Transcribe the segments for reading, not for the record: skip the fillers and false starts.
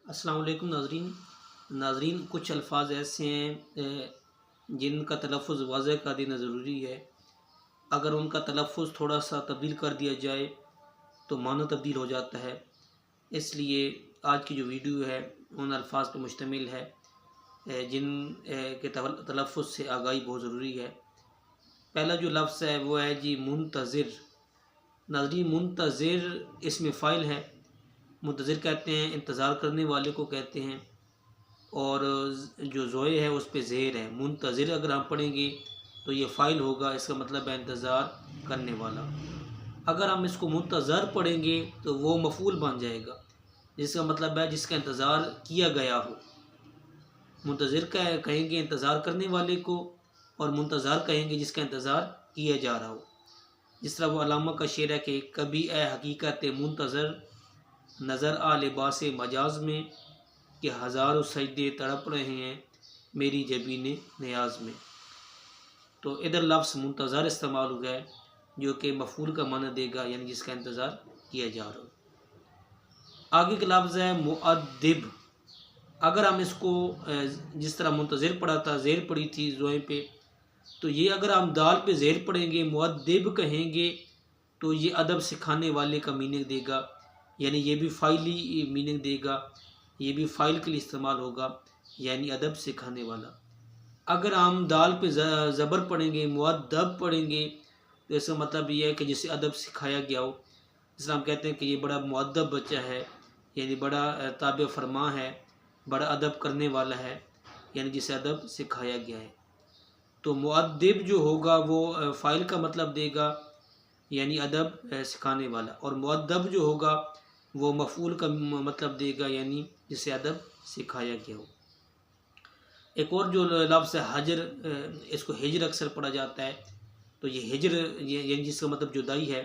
السلام علیکم ناظرین کچھ الفاظ ایسے ہیں جن کا تلفظ واضح کر دینا ضروری ہے۔ اگر ان کا تلفظ تھوڑا سا تبدیل کر دیا جائے تو معنی تبدیل ہو جاتا ہے۔ اس لیے آج کی جو ویڈیو ہے ان الفاظ پہ مشتمل ہے جن کے تلفظ سے آگاہی بہت ضروری ہے۔ پہلا جو لفظ ہے وہ ہے جی منتظر۔ ناظرین منتظر اسم فاعل ہے۔ منتظر کہتے ہیں انتظار کرنے والے کو کہتے ہیں، اور جو زوئے ہے اس پہ زیر ہے۔ منتظر اگر ہم پڑھیں گے تو یہ فاعل ہوگا، اس کا مطلب ہے انتظار کرنے والا۔ اگر ہم اس کو منتظر پڑھیں گے تو وہ مفعول بن جائے گا، جس کا مطلب ہے جس کا انتظار کیا گیا ہو۔ منتظر کہیں گے انتظار کرنے والے کو، اور منتظر کہیں گے جس کا انتظار کیا جا رہا ہو۔ جس طرح وہ علامہ کا شعر ہے کہ کبھی اے حقیقت منتظر نظر آ لباس مجاز میں، کہ ہزاروں سجدے تڑپ رہے ہیں میری جبین نیاز میں۔ تو ادھر لفظ منتظر استعمال ہوا ہے جو کہ مفعول کا معنی دے گا، یعنی جس کا انتظار کیا جا رہا ہو۔ آگے کا لفظ ہے مؤدب۔ اگر ہم اس کو جس طرح منتظر پڑھا تھا، زیر پڑھی تھی زوئیں پہ، تو یہ اگر ہم دال پہ زیر پڑھیں گے مؤدب کہیں گے تو یہ ادب سکھانے والے کا میننگ دے گا، یعنی یہ بھی فاعلی میننگ دے گا، یہ بھی فاعل کے لیے استعمال ہوگا، یعنی ادب سکھانے والا۔ اگر ہم دال پہ زبر پڑھیں گے مؤدب پڑھیں گے تو اس کا مطلب یہ ہے کہ جسے ادب سکھایا گیا ہو۔ جس طرح ہم کہتے ہیں کہ یہ بڑا مؤدب بچہ ہے، یعنی بڑا تابع فرما ہے، بڑا ادب کرنے والا ہے، یعنی جسے ادب سکھایا گیا ہے۔ تو مؤدب جو ہوگا وہ فاعل کا مطلب دے گا، یعنی ادب سکھانے والا، اور مؤدب جو ہوگا وہ مفعول کا مطلب دے گا، یعنی جسے ادب سکھایا گیا ہو۔ ایک اور جو لفظ ہے حجر، اس کو ہجر اکثر پڑھا جاتا ہے۔ تو یہ ہجر یعنی جس کا مطلب جدائی ہے،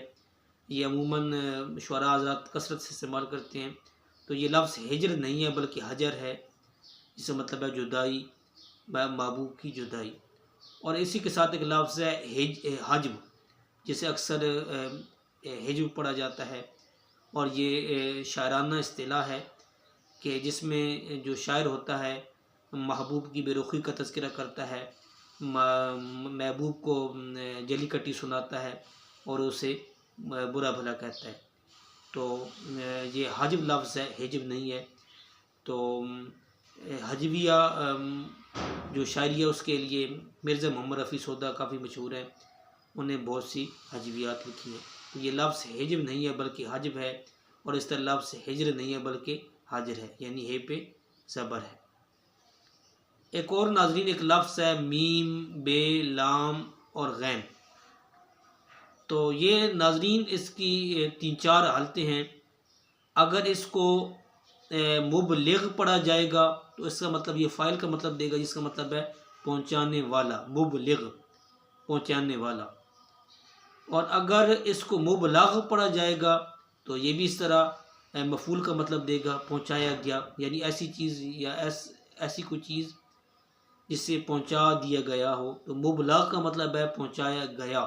یہ عموماً شعراء حضرات کثرت سے استعمال کرتے ہیں۔ تو یہ لفظ ہجر نہیں ہے بلکہ حجر ہے، جس کا مطلب ہے جدائی، محبوب کی جدائی۔ اور اسی کے ساتھ ایک لفظ ہے حجب، جسے اکثر حجب پڑھا جاتا ہے، اور یہ شاعرانہ اصطلاح ہے کہ جس میں جو شاعر ہوتا ہے محبوب کی بے رخی کا تذکرہ کرتا ہے، محبوب کو جلی کٹی سناتا ہے اور اسے برا بھلا کہتا ہے۔ تو یہ حجب لفظ ہے، حجب نہیں ہے۔ تو حجویہ جو شاعری ہے اس کے لیے مرزا محمد رفیع سودا کافی مشہور ہے، انہیں بہت سی حجویات لکھی ہیں۔ تو یہ لفظ حجب نہیں ہے بلکہ حجب ہے، اور اس طرح لفظ ہجر نہیں ہے بلکہ حاجر ہے، یعنی ہے پہ زبر ہے۔ ایک اور ناظرین ایک لفظ ہے میم، بے، لام اور غین۔ تو یہ ناظرین اس کی 3-4 حالتیں ہیں۔ اگر اس کو مبلغ پڑھا جائے گا تو اس کا مطلب یہ فاعل کا مطلب دے گا، جس کا مطلب ہے پہنچانے والا، مبلغ پہنچانے والا۔ اور اگر اس کو مبلغ پڑھا جائے گا تو یہ بھی اس طرح مفعول کا مطلب دے گا، پہنچایا گیا، یعنی ایسی چیز یا ایسی کوئی چیز جس سے پہنچا دیا گیا ہو۔ تو مبلغ کا مطلب ہے پہنچایا گیا۔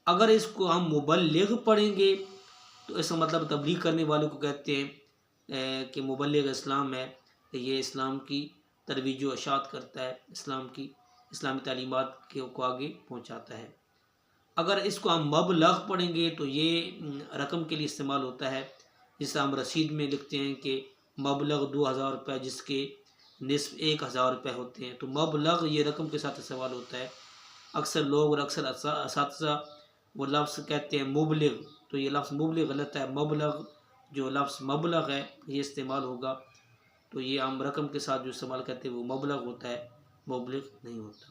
اگر اس کو ہم مبلغ پڑھیں گے تو اس کا مطلب تبلیغ کرنے والوں کو کہتے ہیں کہ مبلغ اسلام ہے، کہ یہ اسلام کی ترویج و اشاعت کرتا ہے، اسلامی تعلیمات کو آگے پہنچاتا ہے۔ اگر اس کو ہم مبلغ پڑھیں گے تو یہ رقم کے لیے استعمال ہوتا ہے، جس سے ہم رسید میں لکھتے ہیں کہ مبلغ 2000 روپے، جس کے نصف 1000 روپے ہوتے ہیں۔ تو مبلغ یہ رقم کے ساتھ استعمال ہوتا ہے۔ اکثر لوگ اور اکثر اساتذہ وہ لفظ کہتے ہیں مبلغ، تو یہ لفظ مبلغ غلط ہے۔ مبلغ جو لفظ مبلغ ہے یہ استعمال ہوگا، تو یہ ہم رقم کے ساتھ جو استعمال کرتے ہیں وہ مبلغ ہوتا ہے، مبلغ نہیں ہوتا۔